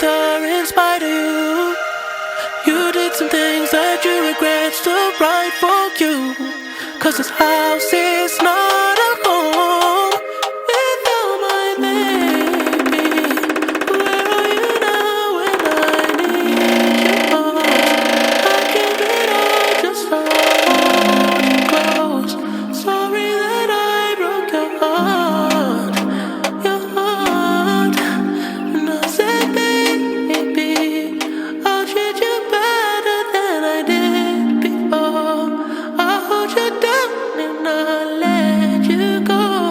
with her in spite of you. You did some things that you regret, still right for you. 'Cause this house is not